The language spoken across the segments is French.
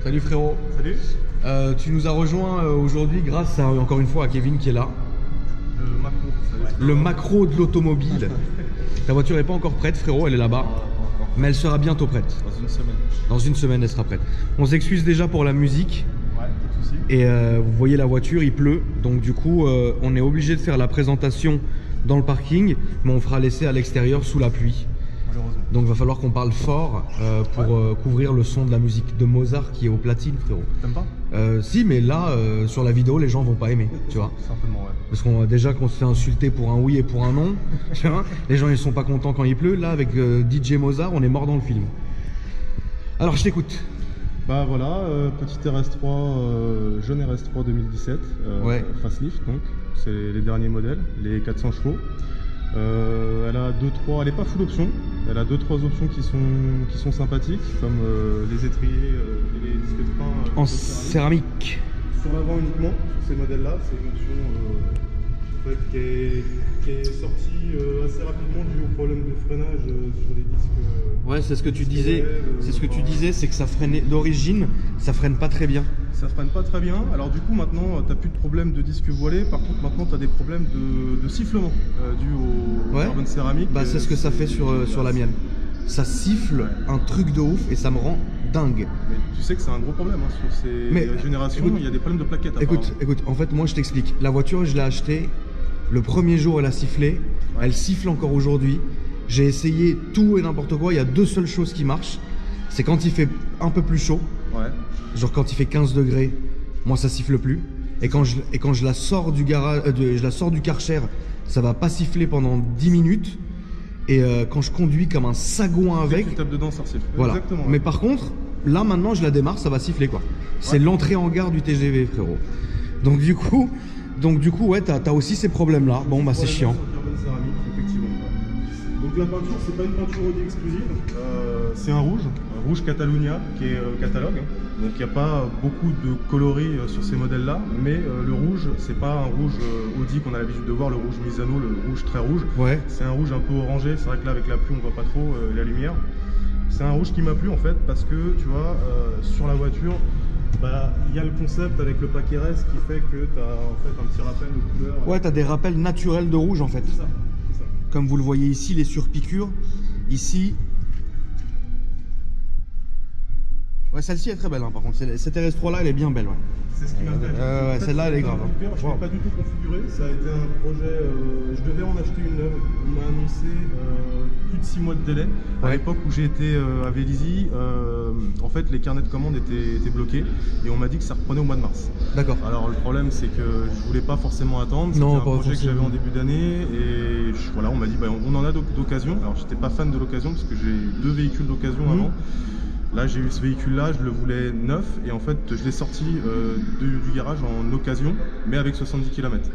Salut frérot. Salut. Tu nous as rejoint aujourd'hui grâce encore une fois à Kevin qui est là. Le macro. Le macro de l'automobile. Ta voiture n'est pas encore prête frérot, elle est là-bas. Mais elle sera bientôt prête. Dans une semaine. Dans une semaine elle sera prête. On s'excuse déjà pour la musique. Ouais, pas de soucis. Et vous voyez la voiture, il pleut. Donc du coup on est obligé de faire la présentation dans le parking. Mais on fera l'essai à l'extérieur sous la pluie. Malheureusement. Donc il va falloir qu'on parle fort pour couvrir le son de la musique de Mozart qui est au platine frérot. T'aimes pas? Si, mais là sur la vidéo les gens vont pas aimer, tu vois. Certainement, ouais. Parce qu'on déjà qu'on se fait insulter pour un oui et pour un non, tu vois. Les gens ils sont pas contents quand il pleut. Là avec DJ Mozart on est mort dans le film. Alors je t'écoute. Bah voilà, petite RS3, jeune RS3 2017, Ouais. facelift donc, c'est les derniers modèles, les 400 chevaux. Elle a elle n'est pas full option, elle a 2-3 options qui sont sympathiques, comme les étriers et les disques de frein En céramique. céramique. Sur l'avant uniquement, sur ces modèles-là, c'est une option en fait, qui est sortie assez rapidement dû au problème de freinage sur les disques. Ouais, c'est ce que tu disais. C'est ce que tu disais, c'est que ça freinait d'origine, ça freine pas très bien. Ça freine pas très bien. Alors du coup maintenant tu n'as plus de problème de disque voilé. Par contre maintenant tu as des problèmes de sifflement dû au carbone céramique. Bah c'est ce que ça fait sur la mienne. Ça siffle un truc de ouf et ça me rend dingue. Mais tu sais que c'est un gros problème hein, sur ces générations. Écoute, il y a des problèmes de plaquettes. Écoute, en fait moi je t'explique. La voiture je l'ai achetée, le premier jour elle a sifflé, Ouais. elle siffle encore aujourd'hui. J'ai essayé tout et n'importe quoi, il y a deux seules choses qui marchent. C'est quand il fait un peu plus chaud. Ouais. Genre quand il fait 15 degrés, moi ça siffle plus. Et quand je la sors du garage, je la sors du Karcher, ça va pas siffler pendant 10 minutes. Et quand je conduis comme un sagouin Dès avec, que tu tapes dedans ça siffle. voilà. Exactement. Mais par contre, là maintenant je la démarre, ça va siffler quoi. C'est l'entrée en gare du TGV frérot. Donc du coup ouais, t'as aussi ces problèmes là. Bon bah c'est chiant. Sur le carbone céramique, effectivement. Donc la peinture, c'est pas une peinture Audi exclusive, c'est un rouge Catalunya qui est catalogue. Donc il n'y a pas beaucoup de coloris sur ces modèles-là, mais le rouge, c'est pas un rouge Audi qu'on a l'habitude de voir, le rouge Misano, le rouge très rouge. Ouais. C'est un rouge un peu orangé. C'est vrai que là avec la pluie on voit pas trop la lumière. C'est un rouge qui m'a plu en fait parce que tu vois sur la voiture. Bah, il y a le concept avec le paquet RS qui fait que tu as en fait un petit rappel de couleur. Ouais, t'as des rappels naturels de rouge en fait. C'est ça, c'est ça. Comme vous le voyez ici, les surpiqûres. Ici. Ouais, celle-ci est très belle hein, par contre. Cette RS3 là, elle est bien belle. Ouais. C'est ce qui m'a fait. ouais, celle-là, elle est grave. Je ne l'ai pas du tout configuré. Ça a été un projet. Je devais en acheter une neuve. On m'a annoncé plus de 6 mois de délai. À Ouais. l'époque où j'ai été à Vélizy, en fait, les carnets de commandes étaient bloqués et on m'a dit que ça reprenait au mois de mars. D'accord. Alors le problème, c'est que je voulais pas forcément attendre. C'était Non, un pas projet que forcément. j'avais en début d'année et voilà, on m'a dit bah, on en a d'occasion. Alors j'étais pas fan de l'occasion parce que j'ai 2 véhicules d'occasion avant. Là j'ai eu ce véhicule là, je le voulais neuf et en fait je l'ai sorti du garage en occasion mais avec 70 km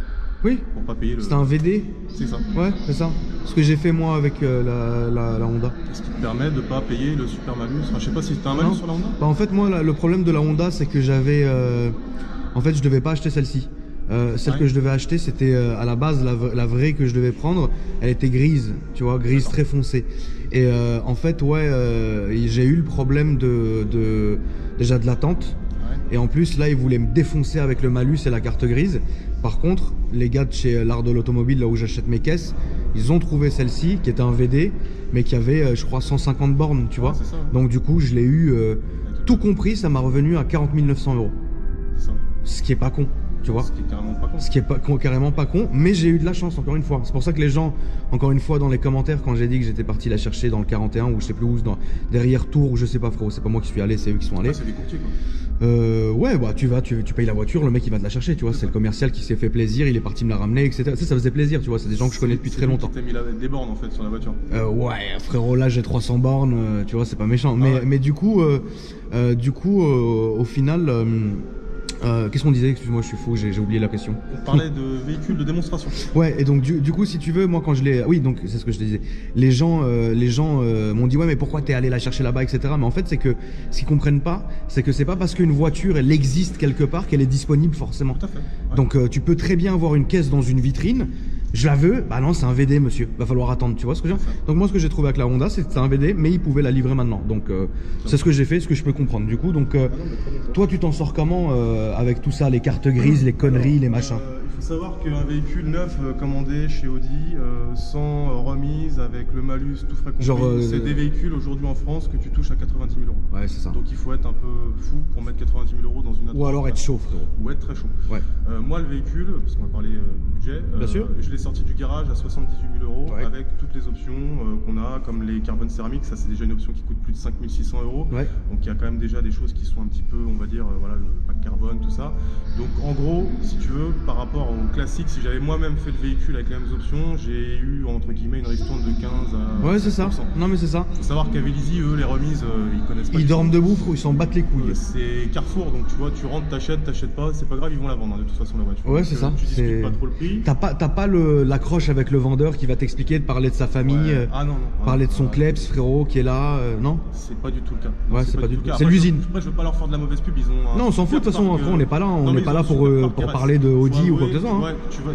Oui. pour pas payer le... C'est un VD. C'est ça. Ouais, c'est ça. Ce que j'ai fait moi avec la Honda. Ce qui te permet de pas payer le super malus. Enfin je sais pas si t'as un malus Non. sur la Honda. Bah, en fait moi le problème de la Honda c'est que j'avais en fait je devais pas acheter celle-ci. Celle Ouais. que je devais acheter c'était à la base la vraie que je devais prendre, elle était grise, tu vois, grise très foncée. Et en fait ouais j'ai eu le problème déjà de l'attente. Ouais. Et en plus là ils voulaient me défoncer avec le malus et la carte grise. Par contre les gars de chez l'art de l'automobile là où j'achète mes caisses, ils ont trouvé celle-ci qui était un VD mais qui avait je crois 150 bornes, tu vois. c'est ça, ouais. Donc du coup je l'ai eu tout compris, ça m'a revenu à 40 900 €. C'est ça. Ce qui est pas con, tu vois. Ce qui est carrément pas con. Ce qui est pas, carrément pas con, mais j'ai eu de la chance encore une fois. C'est pour ça que les gens, encore une fois dans les commentaires, quand j'ai dit que j'étais parti la chercher dans le 41 ou je sais plus où, derrière Tours ou je sais pas frérot, c'est pas moi qui suis allé, c'est eux qui sont allés. Ah, c'est des courtiers quoi. Ouais, bah tu payes la voiture, le mec il va te la chercher, tu vois. C'est le commercial qui s'est fait plaisir, il est parti me la ramener, etc. Ça faisait plaisir, tu vois. C'est des gens que je connais depuis très longtemps. T'as mis des bornes en fait sur la voiture. Ouais, frérot, là j'ai 300 bornes, tu vois, c'est pas méchant. Ah ouais. Mais du coup, au final. Qu'est-ce qu'on disait? Excuse-moi, je suis fou, j'ai oublié la question. On parlait de véhicules de démonstration. Ouais, et donc du coup, si tu veux, moi quand je l'ai... Oui, donc c'est ce que je te disais. Les gens m'ont dit, ouais, mais pourquoi t'es allé la chercher là-bas, etc. Mais en fait, c'est que ce qu'ils comprennent pas, c'est que c'est pas parce qu'une voiture, elle existe quelque part qu'elle est disponible forcément. Tout à fait. Ouais. Donc tu peux très bien avoir une caisse dans une vitrine, Je la veux, bah non, c'est un VD, monsieur. Va falloir attendre, tu vois ce que je veux dire. Donc moi, ce que j'ai trouvé avec la Honda, c'est que c'était un VD, mais ils pouvaient la livrer maintenant. Donc c'est ce que j'ai fait, ce que je peux comprendre. Du coup, donc toi, tu t'en sors comment avec tout ça, les cartes grises, les conneries, les machins? Il faut savoir qu'un véhicule neuf commandé chez Audi, sans remise, avec le malus, tout frais compris, c'est des véhicules aujourd'hui en France que tu touches à 90 000 €. Ouais, c'est ça. Donc il faut être un peu fou pour mettre 90 000 € dans une. Ou alors être chaud, frérot. Ou être très chaud. Ouais. Moi, le véhicule, parce qu'on va parler budget, bien sûr. Je l'ai sorti du garage à 78 000 € ouais. avec toutes les options qu'on a, comme les carbone céramiques. Ça, c'est déjà une option qui coûte plus de 5 600 €. Ouais. Donc il y a quand même déjà des choses qui sont un petit peu, on va dire, voilà, le pack carbone, tout ça. Donc en gros, si tu veux, par rapport au classique, si j'avais moi-même fait le véhicule avec les mêmes options, j'ai eu entre guillemets une ristourne de 15 à. Ouais, c'est ça. Non, mais c'est ça. Faut savoir qu'à Vélizy, eux, les remises, ils connaissent pas. Ils dorment debout, ils s'en battent les couilles. C'est Carrefour, donc tu vois, tu rentres, t'achètes pas, c'est pas grave, ils vont la vendre, hein, de toute façon, la voiture. Ouais, c'est ça. Tu discutes pas trop le prix. T'as pas l'accroche avec le vendeur qui va t'expliquer de parler de sa famille, ouais. Ah, non, parler de son kleps, frérot, qui est là, non? C'est pas du tout le cas. Non, ouais, c'est pas du tout le cas. C'est après, l'usine. Après, je veux pas leur faire de la mauvaise pub, ils ont. Non, on s'en fout de toute façon, on n'est pas là, on n'est pas là pour parler de Audi ou quoi que ce soit. Hein. Ouais,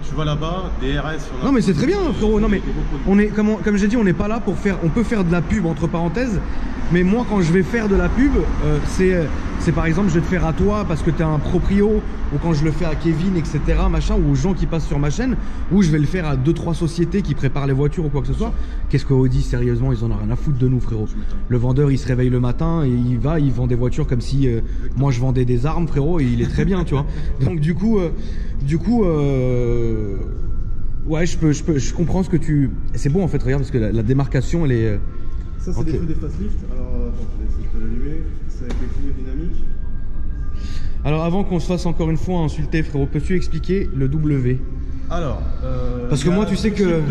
tu vas là-bas, des RS. Non, mais c'est très bien, frérot. Non, mais on est, comme j'ai dit, on n'est pas là pour faire. On peut faire de la pub entre parenthèses, mais moi, quand je vais faire de la pub, c'est par exemple, je vais te faire à toi parce que tu es un proprio, ou quand je le fais à Kevin, etc., machin, ou aux gens qui passent sur ma chaîne, ou je vais le faire à 2-3 sociétés qui préparent les voitures ou quoi que ce soit. Qu'est-ce que Audi, sérieusement, ils en ont rien à foutre de nous, frérot. Le vendeur, il se réveille le matin et il vend des voitures comme si moi je vendais des armes, frérot, et il est très bien, tu vois. Donc du coup, ouais, je comprends ce que tu. C'est bon en fait, regarde, parce que la démarcation, elle est. Ça, c'est des feux des facelift. Alors, attends, je vais essayer de l'allumer. C'est avec les clignots dynamiques. Alors, avant qu'on se fasse encore une fois insulter, frérot, peux-tu expliquer le W? Alors, parce que moi, tu sais que.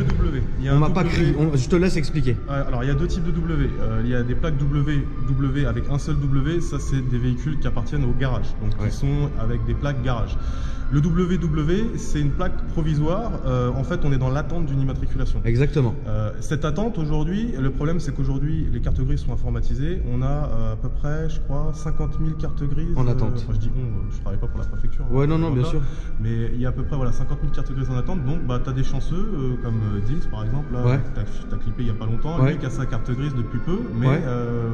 On m'a pas crié. Je te laisse expliquer. Alors, il y a deux types de W. Il y a des plaques W avec un seul W. Ça, c'est des véhicules qui appartiennent au garage. Donc, ils sont avec des plaques garage. Le WW, c'est une plaque provisoire. En fait, on est dans l'attente d'une immatriculation. Exactement. Cette attente, aujourd'hui, le problème, c'est qu'aujourd'hui, les cartes grises sont informatisées. On a à peu près, je crois, 50 000 cartes grises. En attente. Enfin, je dis on, je travaille pas pour la préfecture. Ouais, non, bien sûr. Mais il y a à peu près 50 000 cartes grises en attente. Donc, bah, tu as des chanceux, comme Dims, par exemple, là, tu as clippé il n'y a pas longtemps. Lui qui a sa carte grise depuis peu. Mais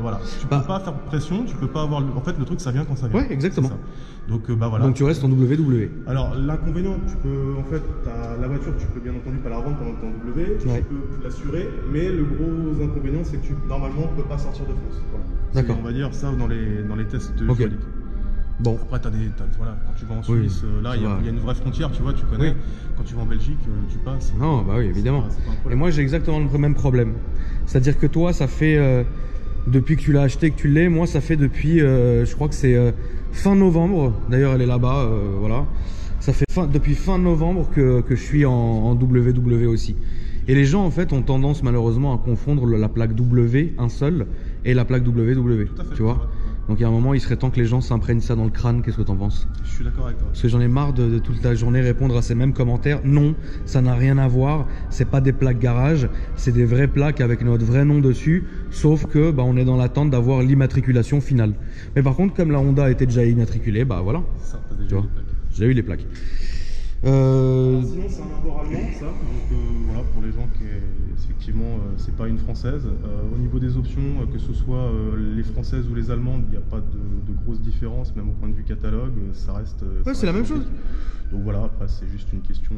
voilà, tu peux pas faire pression, tu peux pas avoir. En fait, le truc, ça vient quand ça vient. Ouais, exactement. Donc, bah voilà. Donc, tu restes en WW. Alors, l'inconvénient, tu peux, en fait, la voiture, tu peux bien entendu pas la revendre pendant que tu es en W, tu peux l'assurer, mais le gros inconvénient, c'est que normalement, tu ne peux pas sortir de France. Voilà. D'accord. On va dire ça dans les tests de juridique. Bon. Après, voilà, quand tu vas en Suisse, là, il y a une vraie frontière, tu vois, tu connais. Oui. Quand tu vas en Belgique, tu passes. Non, bah oui, évidemment. Et moi, j'ai exactement le même problème. C'est-à-dire que toi, ça fait, depuis que tu l'as acheté, que tu l'es, moi, ça fait depuis, je crois que c'est fin novembre. D'ailleurs, elle est là-bas, voilà. Ça fait depuis fin novembre que je suis en WW aussi. Et les gens, en fait, ont tendance malheureusement à confondre la plaque W, un seul, et la plaque WW. Tu vois. Donc, il y a un moment, il serait temps que les gens s'imprègnent ça dans le crâne. Qu'est-ce que tu en penses? Je suis d'accord avec toi. Parce que j'en ai marre de toute la journée répondre à ces mêmes commentaires. Non, ça n'a rien à voir. C'est pas des plaques garage. C'est des vraies plaques avec notre vrai nom dessus. Sauf que, bah, on est dans l'attente d'avoir l'immatriculation finale. Mais par contre, comme la Honda était déjà immatriculée, bah voilà. Ça, t'as déjà eu les plaques. J'ai eu les plaques. Sinon, c'est un import allemand, ça. Donc voilà, pour les gens qui, effectivement, c'est pas une française. Au niveau des options, que ce soit les françaises ou les allemandes, il n'y a pas de grosses différences, même au point de vue catalogue, ça reste. Ouais, c'est la même chose. Donc voilà, après, c'est juste une question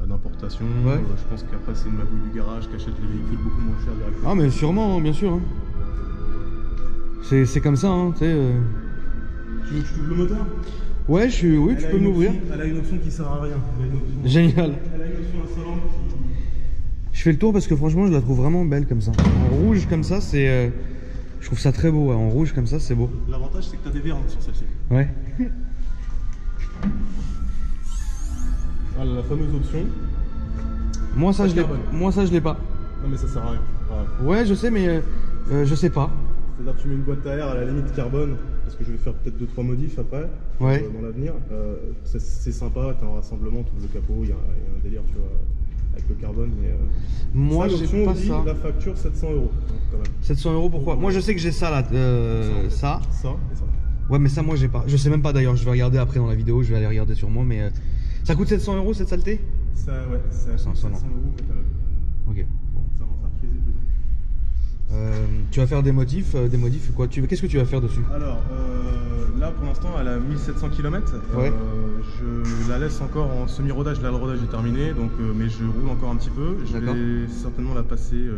d'importation. Ouais. Je pense qu'après, c'est une magouille du garage qui achète les véhicules beaucoup moins chers directement. Ah, mais sûrement, bien sûr. Hein. C'est comme ça, hein, tu sais. Tu veux que je t'ouvre le moteur? Ouais, oui, tu peux m'ouvrir. Elle a une option qui sert à rien. Génial. Elle a une option insolente qui. Je fais le tour parce que franchement, je la trouve vraiment belle comme ça. En rouge comme ça, c'est. Je trouve ça très beau. Ouais. En rouge comme ça, c'est beau. L'avantage, c'est que tu as des verres sur celle-ci. Ouais. Voilà la fameuse option. Moi, ça, je l'ai pas. Non, mais ça sert à rien. Ouais, je sais, mais je sais pas. C'est-à-dire que tu mets une boîte à air à la limite carbone, parce que je vais faire peut-être 2-3 modifs après, dans l'avenir. C'est sympa, t'as un rassemblement, tout le capot, il y a un délire, tu vois, avec le carbone. Mais, moi, j'ai pas ça. La facture, 700 €. Quand même. 700 € pourquoi? Moi, je sais que j'ai ça là. Ça et ça. Ouais, mais ça, moi, j'ai pas. Je sais même pas d'ailleurs, je vais regarder après dans la vidéo, je vais aller regarder sur moi, mais. Ça coûte 700 € cette saleté? Ça, ouais, c'est à 700 € au catalogue. Ok. Bon. Ça va en faire criser plus. Tu vas faire des modifs quoi? Qu'est-ce que tu vas faire dessus? Alors, là pour l'instant elle a 1700 km. Ouais. Je la laisse encore en semi-rodage. Là le rodage est terminé, donc, mais je roule encore un petit peu. Je vais certainement la passer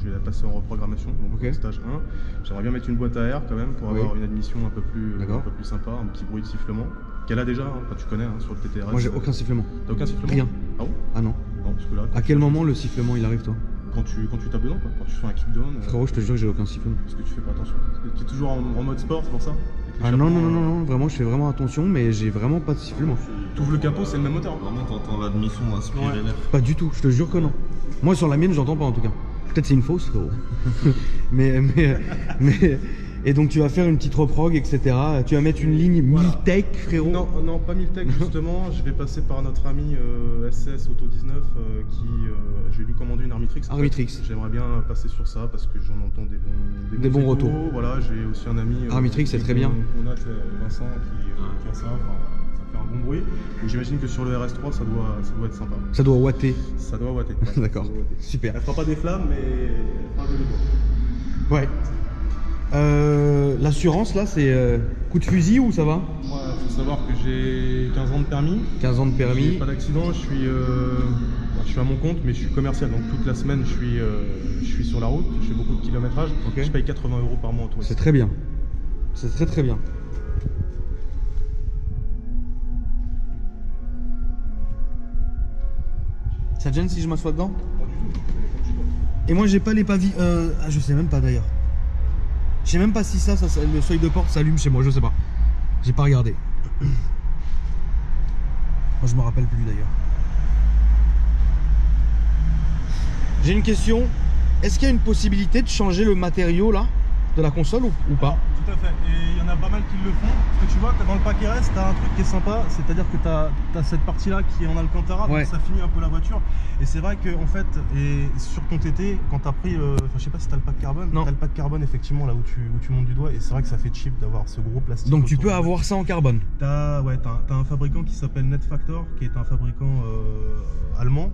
je vais la passer en reprogrammation, donc stage 1. J'aimerais bien mettre une boîte à air quand même pour avoir une admission un peu plus sympa, un petit bruit de sifflement. Qu'elle a déjà, tu connais sur le TTRS. Moi j'ai aucun sifflement. T'as aucun sifflement? Rien. Ah bon? Ah non. Non, parce que là, à quel moment le sifflement il arrive toi? Quand tu tapes dedans, quoi. Quand tu fais un kickdown. Frérot, je te jure que j'ai aucun sifflement. Parce que tu fais pas attention. Parce que tu es toujours en mode sport, c'est pour ça? Ah non, vraiment je fais vraiment attention, mais j'ai vraiment pas de sifflement. Tu ouvres le capot, c'est le même moteur. Vraiment t'entends l'admission aspirer l'air. Pas du tout, je te jure que non. Moi sur la mienne j'entends pas en tout cas. Peut-être c'est une fausse frérot. mais et donc tu vas faire une petite reprog, etc. Tu vas mettre une ligne Miltech frérot. Non, pas Miltech justement. Je vais passer par notre ami SS Auto 19 je vais lui commander une Armitrix. Armitrix. J'aimerais bien passer sur ça parce que j'en entends des bons retours. Voilà, j'ai aussi un ami. Armitrix c'est très bien. On a Vincent qui a ça. Ça fait un bon bruit. J'imagine que sur le RS3 ça doit être sympa. Ça doit watter. Ça doit watter. D'accord. Super. Elle fera pas des flammes mais elle fera un joli bruit. Ouais. L'assurance là c'est coup de fusil ou ça va? Moi faut savoir que j'ai 15 ans de permis. 15 ans de permis. J'ai pas d'accident, je suis à mon compte mais je suis commercial donc toute la semaine je suis sur la route, je fais beaucoup de kilométrage. Je paye 80 € par mois en tourisme. C'est très bien. C'est très bien. Ça te gêne si je m'assois dedans? Pas du tout. Et moi j'ai pas les pavillons. Je sais même pas d'ailleurs. Je sais même pas si le seuil de porte s'allume chez moi, je sais pas. J'ai pas regardé. Moi je me rappelle plus d'ailleurs. J'ai une question. Est-ce qu'il y a une possibilité de changer le matériau là de la console ou pas? Tout à fait, et il y en a pas mal qui le font. Parce que tu vois, dans le paquet RS, tu as un truc qui est sympa, c'est-à-dire que tu as cette partie-là qui est en Alcantara, donc ça finit un peu la voiture. Et c'est vrai que en fait, et sur ton TT, quand tu as pris, je sais pas si tu as le pack carbone, tu as le pack carbone effectivement là où tu montes du doigt, et c'est vrai que ça fait cheap d'avoir ce gros plastique. Donc tu peux avoir ça en carbone? T'as un fabricant qui s'appelle Netfactor, qui est un fabricant allemand,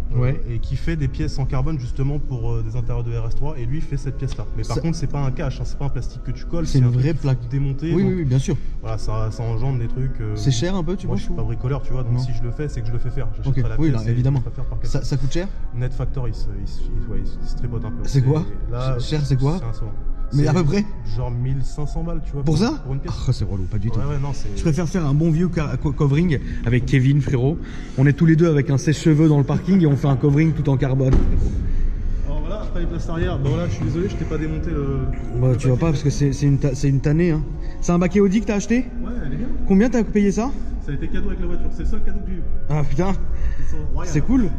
et qui fait des pièces en carbone justement pour des intérieurs de RS3, et lui fait cette pièce-là. Mais par contre, c'est pas un cache, c'est pas un plastique que tu colles, c'est une vraie plaque démontée. Oui, bien sûr. Voilà, ça engendre des trucs. C'est cher un peu, tu vois? Moi, je suis pas bricoleur, tu vois, donc si je le fais, c'est que je le fais faire. Oui, là, évidemment. Ça coûte cher? Netfactor, il se tripote un peu. C'est quoi? Cher, c'est quoi? C'est insolent. Mais à peu près? Genre 1500 balles, tu vois. Pour ça? Pour une pièce. Ah, c'est relou, pas du tout. Ouais, non, je préfère faire un bon vieux covering avec Kevin, frérot. On est tous les deux avec un sèche-cheveux dans le parking et on fait un covering tout en carbone. Alors voilà, après les places arrière, bah voilà, je suis désolé, je t'ai pas démonté le. Bah, tu vois pas parce que c'est une tannée. Hein. C'est un baquet Audi que t'as acheté? Ouais, elle est bien. Combien t'as payé ça? Ça a été cadeau avec la voiture, c'est le seul cadeau que j'ai eu. Ah putain, c'est cool.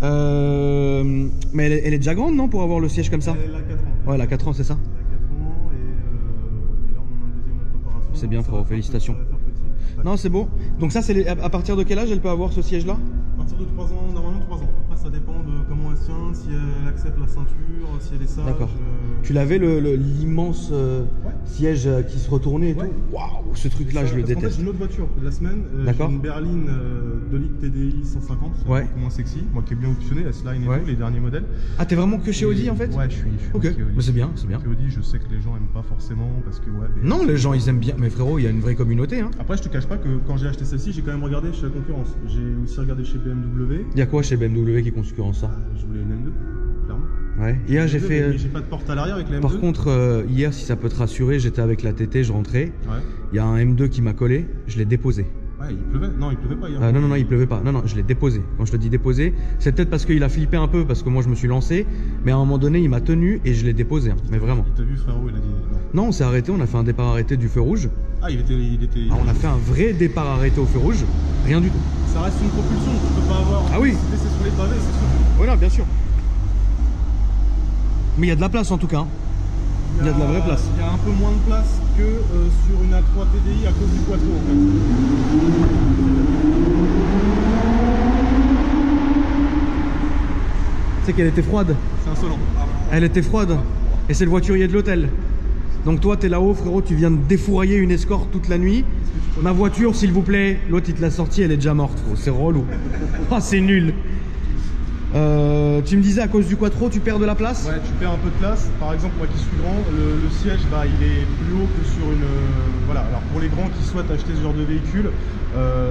Mais elle est déjà grande, non, pour avoir le siège comme ça? Elle a 4 ans. Ouais, elle a 4 ans, c'est ça? Elle a 4 ans et là on en a un deuxième en préparation. C'est bien, frérot, félicitations. Non, c'est beau. Donc ça, c'est à partir de quel âge elle peut avoir ce siège-là? À partir de 3 ans, normalement 3 ans. Après, ça dépend de comment elle se tient, si elle accepte la ceinture, si elle est sage. D'accord. Tu l'avais l'immense siège qui se retournait et tout? Waouh, ce truc-là, je le déteste. En fait, j'ai une autre voiture de la semaine. J'ai une berline 2 litres TDI 150, c'est un peu moins sexy. Moi qui est bien optionné, la S-Line et tout, les derniers modèles. Ah, t'es vraiment que chez Audi en fait? Ouais, je suis ok, mais c'est bien, c'est bien. Chez Audi, je sais que les gens aiment pas forcément parce que non, les gens ils aiment bien, mais frérot, il y a une vraie communauté. Hein. Après, je te cache pas que quand j'ai acheté celle-ci, j'ai quand même regardé chez la concurrence. J'ai aussi regardé chez BMW. Il y a quoi chez BMW qui concurrence ça? Je voulais une M2, clairement. Ouais, hier j'ai fait. Mais j'ai pas de porte à l'arrière avec la M2. Par contre, hier, si ça peut te rassurer, j'étais avec la TT, je rentrais. Il y a un M2 qui m'a collé, je l'ai déposé. Ouais, il pleuvait? Non, il pleuvait pas hier. Non, il pleuvait pas. Non, je l'ai déposé. Quand je te dis déposé, c'est peut-être parce qu'il a flippé un peu, parce que moi je me suis lancé, mais à un moment donné, il m'a tenu et je l'ai déposé. Mais vraiment. Il t'a vu, frérot, il a dit non. Non, on s'est arrêté, on a fait un départ arrêté du feu rouge. Ah, il était. On a fait un vrai départ arrêté au feu rouge, rien du tout. Ça reste une propulsion, tu peux pas avoir. Ah oui. C'est sur les pavés, c'est sûr. Voilà, bien sûr. Mais il y a de la place en tout cas. Il y a de la vraie place. Il y a un peu moins de place que sur une A3 TDI à cause du quattro en fait. C'est qu'elle était froide. C'est insolent. Elle était froide. Et c'est le voiturier de l'hôtel. Donc toi, t'es là-haut, frérot, tu viens de défourailler une escorte toute la nuit. Ma voiture, s'il vous plaît. L'autre, il te l'a sortie, elle est déjà morte, frérot. C'est relou. Ah, c'est nul. Tu me disais, à cause du quattro, tu perds de la place? Ouais, tu perds un peu de place. Par exemple, moi qui suis grand, le siège, bah, il est plus haut que sur une... voilà, alors pour les grands qui souhaitent acheter ce genre de véhicule,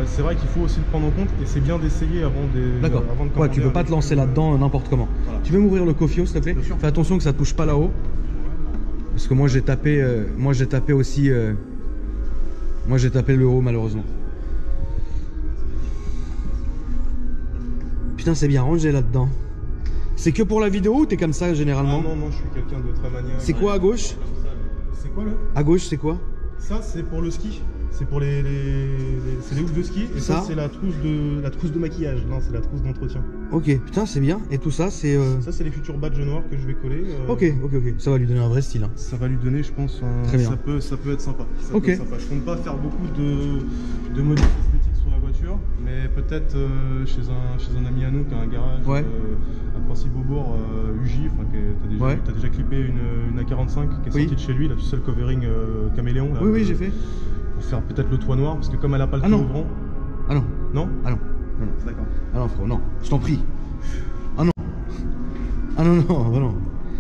c'est vrai qu'il faut aussi le prendre en compte et c'est bien d'essayer avant de... D'accord. Ouais, tu peux pas te lancer là-dedans n'importe comment. Voilà. Tu veux m'ouvrir le Cofio, s'il te plaît? Fais attention que ça touche pas là-haut. Parce que moi j'ai tapé, aussi, moi j'ai tapé le haut malheureusement. Putain, c'est bien rangé là-dedans. C'est que pour la vidéo ou t'es comme ça généralement? Ah non, je suis quelqu'un de très maniaque. C'est quoi à gauche? C'est quoi le? À gauche, c'est quoi? Ça, c'est pour le ski. C'est pour les houppes de ski. Et ça c'est la trousse de maquillage. Non, c'est la trousse d'entretien. Ok, putain, c'est bien. Et tout ça, c'est... Ça, c'est les futurs badges noirs que je vais coller. Ok. Ça va lui donner un vrai style. Hein. Ça va lui donner, je pense, Très bien. Ça peut être sympa. Ok. Peut être sympa. Je compte pas faire beaucoup de modifs esthétiques sur la voiture, mais peut-être chez un ami à nous qui a un garage à Principe-Beaubourg, UJ, t'as déjà clippé une A45 qui est sortie de chez lui, là, tu sais, le covering caméléon. Là, oui, j'ai fait. Pour faire peut-être le toit noir, parce que comme elle a pas le toit ouvrant. Ah non. Non? Ah non. D'accord. Ah non, frérot, non. Je t'en prie. Ah non. Ah non, non.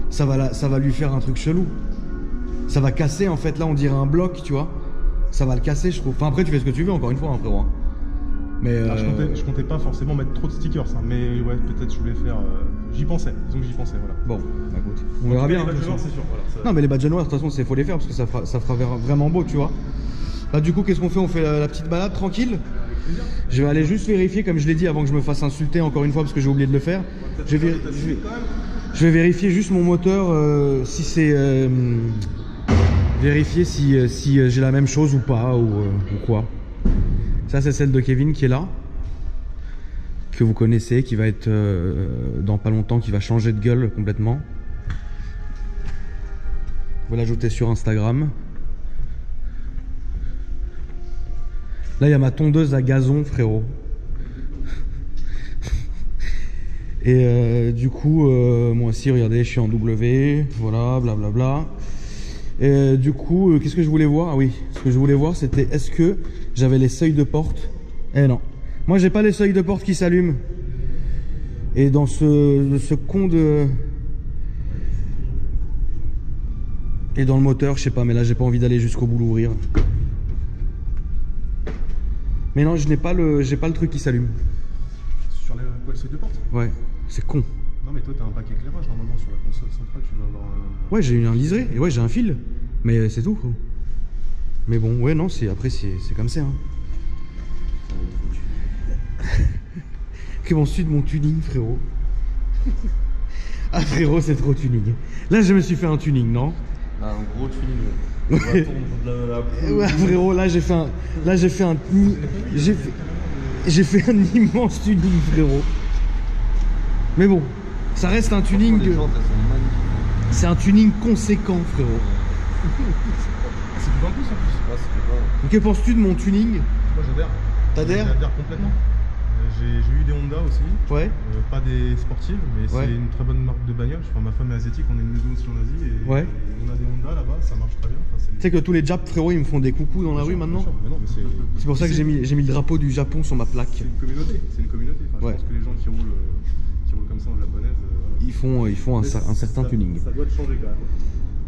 Ça va lui faire un truc chelou. Ça va casser, en fait. Là, on dirait un bloc, tu vois. Ça va le casser, je trouve. Enfin, après, tu fais ce que tu veux, encore une fois, hein, frérot. Mais je comptais pas forcément mettre trop de stickers, hein, mais ouais, peut-être je voulais faire. J'y pensais, disons que j'y pensais, voilà. Bon, bah, écoute, on verra bien. Les badges noirs, c'est sûr. Voilà, ça... Non, mais les badges noirs, de toute façon, il faut les faire parce que ça fera vraiment beau, tu vois. Là, du coup, qu'est-ce qu'on fait? On fait la petite balade tranquille. Je vais aller juste vérifier, comme je l'ai dit, avant que je me fasse insulter encore une fois parce que j'ai oublié de le faire. Je vais vérifier juste mon moteur, si c'est. Vérifier si j'ai la même chose ou pas, ou quoi. Ça, c'est celle de Kevin qui est là, que vous connaissez, qui va être dans pas longtemps, qui va changer de gueule complètement. Vous pouvez l'ajouter sur Instagram. Là, il y a ma tondeuse à gazon, frérot. Et du coup, moi aussi, regardez, je suis en W, voilà, blablabla. Et du coup, qu'est-ce que je voulais voir? Ah oui, ce que je voulais voir, c'était est-ce que j'avais les seuils de porte? Eh non. Moi, j'ai pas les seuils de porte qui s'allument. Et dans ce con de... Et dans le moteur, je sais pas, mais là, j'ai pas envie d'aller jusqu'au bout l'ouvrir. Mais non, j'ai pas le truc qui s'allume. Sur le seuil de porte? Ouais, c'est con. Non, mais toi, t'as un pack éclairage normalement sur la console centrale, tu vas avoir un... Ouais, j'ai un liseré, et ouais, j'ai un fil. Mais c'est tout, quoi. Mais bon, ouais, non, après, c'est comme ça. Hein. Comment suis de mon tuning, frérot? Ah, frérot, c'est trop tuning. Là, je me suis fait un tuning, non? Ah, un gros tuning. Ouais. Ouais, frérot, là, j'ai fait un immense tuning, frérot. Mais bon, ça reste un tuning. C'est un tuning conséquent, frérot. C'est plus en plus en plus. Ouais, c'est Que penses-tu de mon tuning? Moi, j'adhère. T'adhères? J'adhère complètement. J'ai eu des Honda aussi. Ouais. Pas des sportives, mais c'est une très bonne marque de bagnole. Enfin, ma femme est asiatique, on a une maison aussi en Asie et on a des Honda là-bas, ça marche très bien. Enfin, tu sais que tous les Japs, frérot, ils me font des coucous dans la rue maintenant. C'est pour ça que j'ai mis le drapeau du Japon sur ma plaque. C'est une communauté. Enfin, je pense que les gens qui roulent comme ça en japonaise, ils font un certain tuning. Ça doit te changer quand même.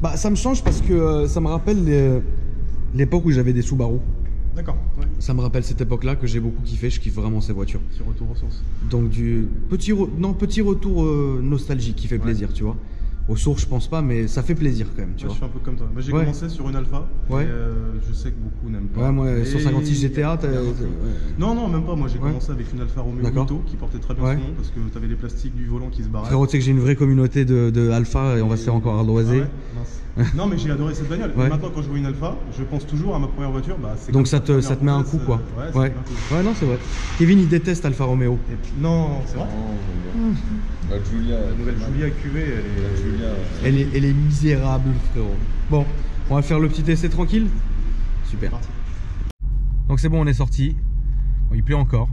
Bah, ça me change parce que ça me rappelle l'époque où j'avais des Subaru. D'accord. Ouais. Ça me rappelle cette époque-là que j'ai beaucoup kiffé. Je kiffe vraiment ces voitures. Petit retour aux sources. Donc du petit retour nostalgique qui fait plaisir, tu vois. Aux sources, je pense pas, mais ça fait plaisir quand même, tu vois. Je suis un peu comme toi. Moi, j'ai commencé sur une Alpha. Ouais. Et, je sais que beaucoup n'aiment pas. Ouais, moi, 156 GTA, Non, même pas. Moi, j'ai commencé avec une Alfa Romeo Mito qui portait très bien son nom parce que tu avais les plastiques du volant qui se barraient. Frérot, tu sais que j'ai une vraie communauté de Alpha et on va se faire encore ardoiser. Non, mais j'ai adoré cette bagnole. Et maintenant, quand je vois une Alpha, je pense toujours à ma première voiture. Bah, donc ça te met un coup, quoi. Ouais, non, c'est vrai. Kevin, il déteste Alfa Romeo. Non, c'est vrai. La nouvelle Giulia QV, elle est misérable, frérot. Bon, on va faire le petit essai tranquille. Super. Donc c'est bon, on est sorti. Bon, il pleut encore,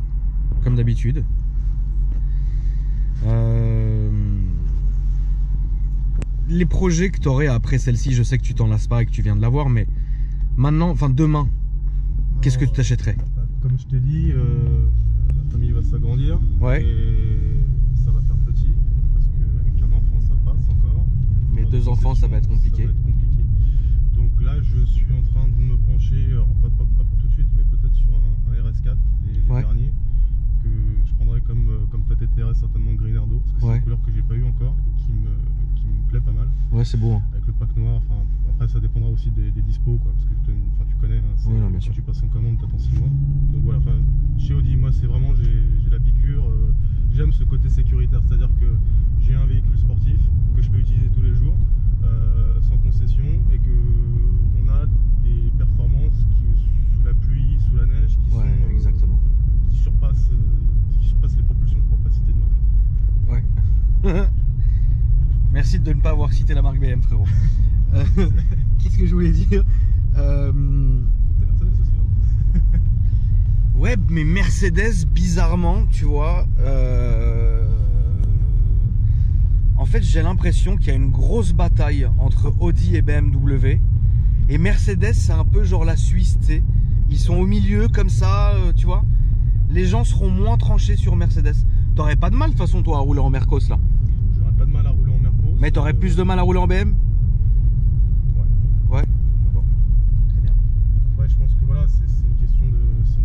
comme d'habitude. les projets que tu aurais après celle-ci, je sais que tu t'en lasses pas et que tu viens de l'avoir, mais maintenant, enfin demain, qu'est-ce que tu t'achèterais? Comme je t'ai dit, la famille va s'agrandir. Ouais. Et ça va faire petit, parce qu'avec un enfant ça passe encore. Mais Avoir 2 des enfants, ça va être compliqué. Ça va être compliqué. Donc là, je suis en train de me pencher, alors pas pour tout de suite, mais peut-être sur un RS4, les Ouais. derniers, que je prendrais comme ta TTRS, certainement Greenardo, parce que c'est Ouais. une couleur que j'ai pas eu encore et qui me plaît pas mal. Ouais, c'est beau. Hein. Avec le pack noir, enfin après ça dépendra aussi des dispos, quoi, parce que tu connais, hein, Oui, non, bien quand sûr. tu passes en commande, t'attends 6 mois. Donc voilà, enfin, chez Audi, moi c'est vraiment, j'ai la piqûre, j'aime ce côté sécuritaire, c'est-à-dire que j'ai un véhicule sportif que je peux utiliser tous les jours, sans concession, et que on a des performances qui, sous la pluie, sous la neige, qui Ouais, sont exactement. qui surpassent les propulsions, pour pas citer de marque. Ouais. Merci de ne pas avoir cité la marque BM, frérot. Qu'est-ce que je voulais dire? C'est Mercedes aussi, hein. Ouais, mais Mercedes, bizarrement, tu vois, en fait, j'ai l'impression qu'il y a une grosse bataille entre Audi et BMW. Et Mercedes, c'est un peu genre la Suisse, tu sais. Ils sont au milieu, comme ça, tu vois. Les gens seront moins tranchés sur Mercedes. T'aurais pas de mal, de toute façon, toi, à rouler en Mercos, là. J'aurais pas de mal à rouler en Mercos. Mais t'aurais plus de mal à rouler en BM? Ouais. Ouais. Très bien. Ouais, je pense que voilà, c'est une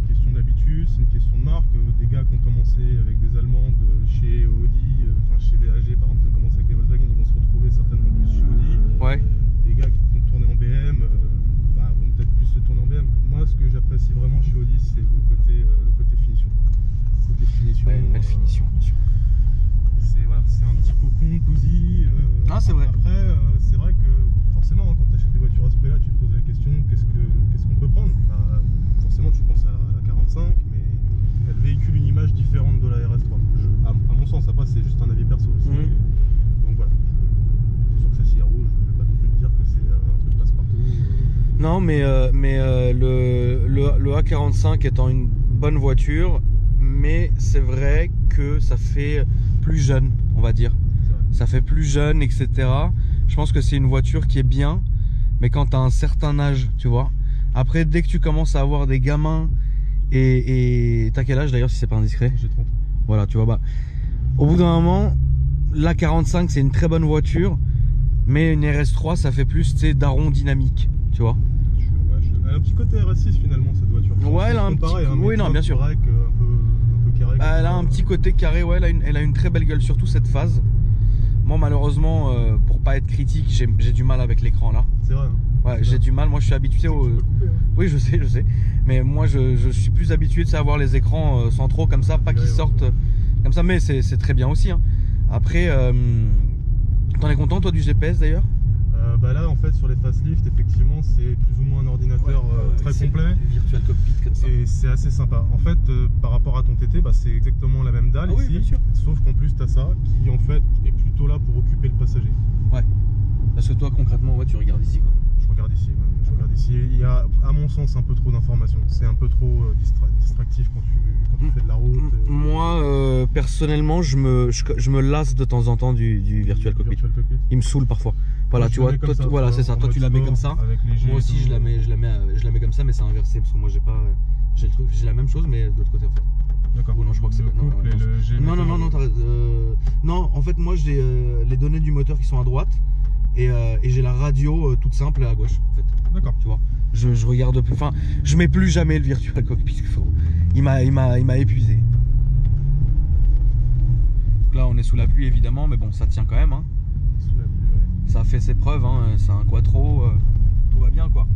question d'habitude, c'est une question de marque. Des gars qui ont commencé avec des Allemandes chez Audi, enfin chez VAG par exemple, ils ont commencé avec des Volkswagen, ils vont se retrouver certainement plus chez Audi. Ouais. Des gars qui vont tourner en BM, vont peut-être plus se tourner en BM. Moi, ce que j'apprécie vraiment chez Audi, c'est le côté finition. Le côté finition. Ouais, une belle finition, bien sûr. C'est un petit cocon cosy. Ah, c'est vrai. Après, c'est vrai que forcément, hein, quand tu achètes des voitures à ce prix-là, tu te poses la question qu'est-ce qu'on peut prendre? Forcément, tu penses à la 45, mais elle véhicule une image différente de la RS3. À mon sens, après, c'est juste un avis perso aussi. Donc voilà, c'est sûr que celle-ci est rouge, je vais pas non plus te dire que c'est un truc passe-partout. Non, mais le A45 étant une bonne voiture, mais c'est vrai que ça fait plus jeune, on va dire. Ça fait plus jeune, etc. Je pense que c'est une voiture qui est bien, mais quand tu as un certain âge, tu vois. Après, dès que tu commences à avoir des gamins, et t'as quel âge d'ailleurs, si c'est pas indiscret? J'ai 30 ans. Voilà, tu vois, bah, au bout d'un moment, l'A45 c'est une très bonne voiture, mais une RS3 ça fait plus, tu sais, daron dynamique, tu vois. Elle a un petit côté RS6 finalement, cette voiture. Ouais, elle a un petit. Oui, non, bien sûr. Break, un peu carré. Elle a un petit côté carré, ouais, elle a une très belle gueule, surtout cette phase. Moi, malheureusement, pour pas être critique, j'ai du mal avec l'écran là. C'est vrai. Hein. Ouais, j'ai du mal. Moi, je suis habitué au. Tu peux couper, hein. Oui, je sais. Mais moi, je suis plus habitué de savoir les écrans centraux comme ça, pas qu'ils sortent comme ça. Mais c'est très bien aussi. Hein. Après, t'en es content, toi, du GPS d'ailleurs? Là, en fait, sur les facelift, effectivement, c'est plus ou moins un ordinateur très complet. Virtual cockpit comme ça. Et c'est assez sympa. En fait, par rapport à ton TT, c'est exactement la même dalle Ah oui, ici. bien sûr. Sauf qu'en plus, tu as ça qui, en fait, est plutôt là pour occuper le passager. Ouais. Parce que toi, concrètement, ouais, tu regardes ici, quoi. Je regarde ici. Ouais. Je regarde ici. Il y a, à mon sens, un peu trop d'informations. C'est un peu trop distractif quand tu fais de la route. Moi, personnellement, je me lasse de temps en temps du Virtual Cockpit. Il me saule parfois. Voilà, moi, tu vois, toi, voilà, c'est ça. Toi, tu la mets comme ça. Moi aussi, je la mets comme ça, mais c'est inversé parce que moi, j'ai la même chose, mais de l'autre côté, en fait. D'accord. Ou non, je crois que c'est non, en fait, moi, j'ai les données du moteur qui sont à droite et j'ai la radio toute simple à gauche, en fait. D'accord. Tu vois, je regarde plus. Enfin, je mets plus jamais le Virtual Cockpit. Il m'a épuisé. Donc là, on est sous la pluie évidemment, mais bon, ça tient quand même. Hein. Sous la pluie, ouais. Ça a fait ses preuves. Hein. C'est un quattro. Tout va bien, quoi.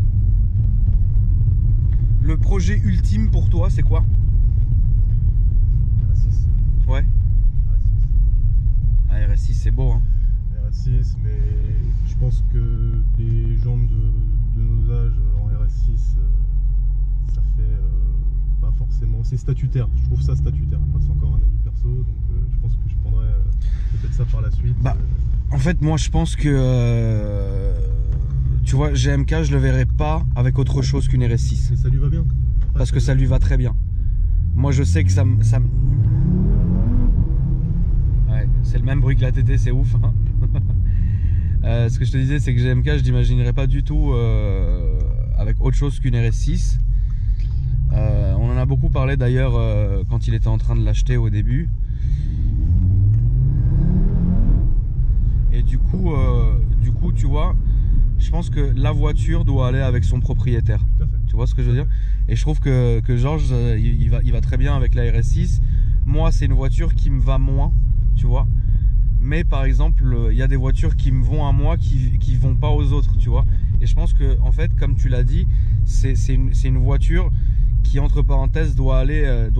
Le projet ultime pour toi, c'est quoi? RS6. Ouais. RS6. RS6, c'est beau. Hein. RS6, mais je pense que des gens de nos âges en RS6, ça fait pas forcément. C'est statutaire, je trouve ça statutaire. Après, c'est encore un avis perso, donc je pense que je prendrais peut-être ça par la suite. En fait, moi je pense que tu vois, GMK, je le verrai pas avec autre chose qu'une RS6. Mais ça lui va bien. Après, parce que ça lui va très bien. Moi je sais que ça ouais, c'est le même bruit que la TT, c'est ouf. Hein. Ce que je te disais, c'est que GMK, je l'imaginerais pas du tout avec autre chose qu'une RS6. On en a beaucoup parlé d'ailleurs quand il était en train de l'acheter au début. Et du coup, tu vois, je pense que la voiture doit aller avec son propriétaire. Tout à fait. Tu vois ce que je veux dire? Et je trouve que Georges, il va très bien avec la RS6. Moi, c'est une voiture qui me va moins, tu vois. Mais par exemple, il y a des voitures qui me vont à moi qui vont pas aux autres, tu vois. Et je pense que, en fait, comme tu l'as dit, c'est une voiture qui, entre parenthèses, doit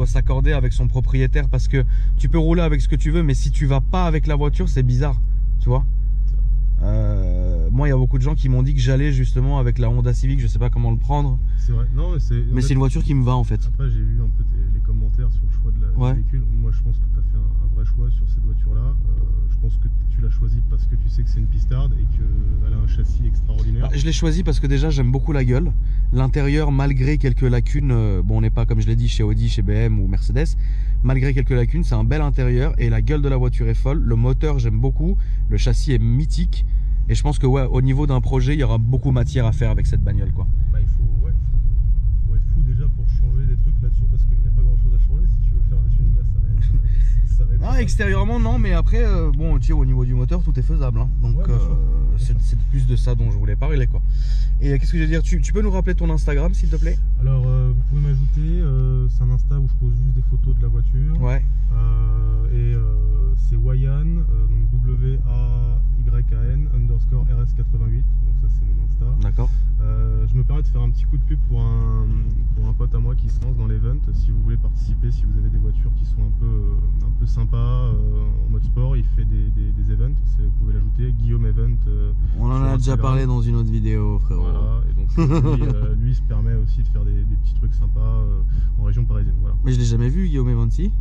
s'accorder avec son propriétaire, parce que tu peux rouler avec ce que tu veux, mais si tu vas pas avec la voiture, c'est bizarre, tu vois. Moi, il y a beaucoup de gens qui m'ont dit que j'allais justement avec la Honda Civic, je sais pas comment le prendre. C'est vrai. Non, mais c'est une voiture qui me va en fait. Après, j'ai vu un peu les commentaires sur le choix de du véhicule. Moi, je pense que tu as fait un vrai choix sur cette voiture-là. Je pense que tu l'as choisie parce que tu sais que c'est une pistarde et qu'elle a un châssis extraordinaire. Je l'ai choisie parce que déjà, j'aime beaucoup la gueule. L'intérieur, malgré quelques lacunes, bon, on n'est pas, comme je l'ai dit, chez Audi, chez BM ou Mercedes. Malgré quelques lacunes, c'est un bel intérieur et la gueule de la voiture est folle. Le moteur, j'aime beaucoup. Le châssis est mythique. Et je pense que ouais, au niveau d'un projet, il y aura beaucoup matière à faire avec cette bagnole, quoi. Bah, il faut être fou déjà pour changer des trucs là-dessus, parce qu'il n'y a pas grand chose à changer. Si tu veux faire un tuning, là, ça va être ah, extérieurement non, mais après bon, tu sais, au niveau du moteur, tout est faisable, hein. Donc ouais, c'est plus de ça dont je voulais parler, quoi. Et qu'est-ce que je veux dire, tu peux nous rappeler ton Instagram, s'il te plaît? Alors vous pouvez m'ajouter, c'est un Insta où je pose juste des photos de la voiture. Ouais. C'est Wayan, donc W-A-Y-A-N _ RS88, donc ça c'est mon Insta. D'accord. Je me permets de faire un petit coup de pub pour un pote à moi qui se lance dans l'event. Si vous voulez participer, si vous avez des voitures qui sont un peu sympas en mode sport, il fait des events, vous pouvez l'ajouter, Guillaume Event. On en a déjà parlé dans une autre vidéo, frérot. Voilà, et donc lui se permet aussi de faire des petits trucs sympas en région parisienne. Voilà. Mais je l'ai jamais vu, Guillaume Event, si.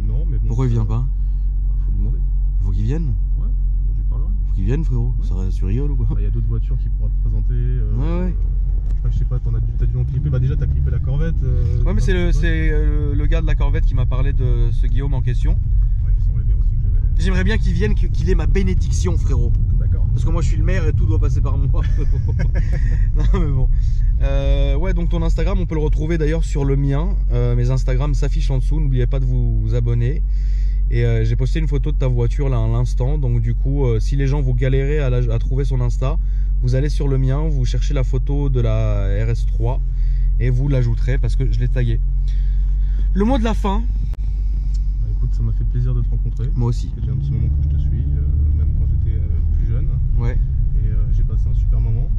Non, mais bon. Pourquoi il vient pas? Faut lui demander. Faut qu'il vienne. Ouais, bon, je lui parlerai. Faut qu'il vienne, frérot. Ouais. Ça reste sur riole ou quoi? Il y a d'autres voitures qui pourraient te présenter. Ouais. Après, je sais pas, t'as dû en clipper. Bah déjà, t'as clippé la Corvette. Ouais, mais c'est le gars de la Corvette qui m'a parlé de ce Guillaume en question. Ouais, il me semblait bien aussi que j'avais. J'aimerais bien qu'il vienne, qu'il ait ma bénédiction, frérot. D'accord. Parce que moi je suis le maire et tout doit passer par moi. Non mais bon. Ouais, donc ton Instagram, on peut le retrouver d'ailleurs sur le mien. Mes Instagram s'affichent en dessous, n'oubliez pas de vous abonner. Et j'ai posté une photo de ta voiture là à l'instant. Donc du coup, si les gens vous galérez à trouver son Insta, vous allez sur le mien, vous cherchez la photo de la RS3 et vous l'ajouterez parce que je l'ai tagué. Le mot de la fin. Bah écoute, ça m'a fait plaisir de te rencontrer. Moi aussi. J'ai un petit moment que je te suis, même quand j'étais plus jeune. Ouais. Et j'ai passé un super moment.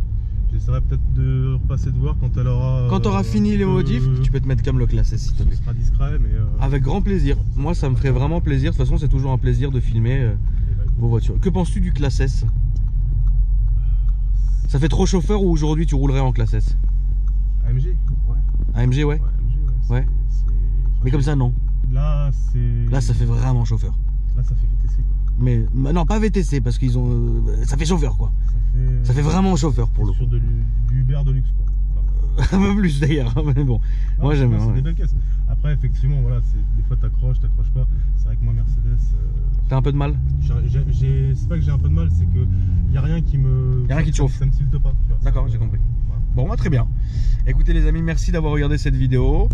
J'essaierai peut-être de repasser te voir quand elle aura. Quand tu auras fini les modifs, tu peux te mettre comme le classé s'il te plaît. Ce sera discret, mais. Avec grand plaisir. Moi, ça me ferait vraiment plaisir. De toute façon, c'est toujours un plaisir de filmer vos voitures. Que penses-tu du classe S? Ça fait trop chauffeur ou aujourd'hui tu roulerais en classe S? AMG, ouais. AMG, ouais. Ouais, AMG, ouais. Ouais. Mais comme ça, non. Là, c'est. Là, ça fait vraiment chauffeur. Là, ça fait VTC, quoi. Mais non, pas VTC parce qu'ils ont. Ça fait chauffeur, quoi. Ça fait vraiment chauffeur pour le coup. Sur du Uber de luxe, quoi. Voilà. Un peu plus d'ailleurs, mais bon. Non, moi j'aime. C'est des belles caisses. Après, effectivement, voilà, des fois t'accroches pas. C'est vrai que moi, Mercedes. T'as un peu de mal? C'est pas que j'ai un peu de mal, c'est que y a rien qui me. Y a rien qui te chauffe. Ça me tilte pas. D'accord, j'ai compris. Voilà. Bon, bah, très bien. Écoutez les amis, merci d'avoir regardé cette vidéo.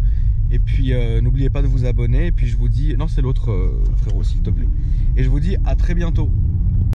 Et puis n'oubliez pas de vous abonner. Et puis je vous dis, non c'est l'autre frérot s'il te plaît. Et je vous dis à très bientôt.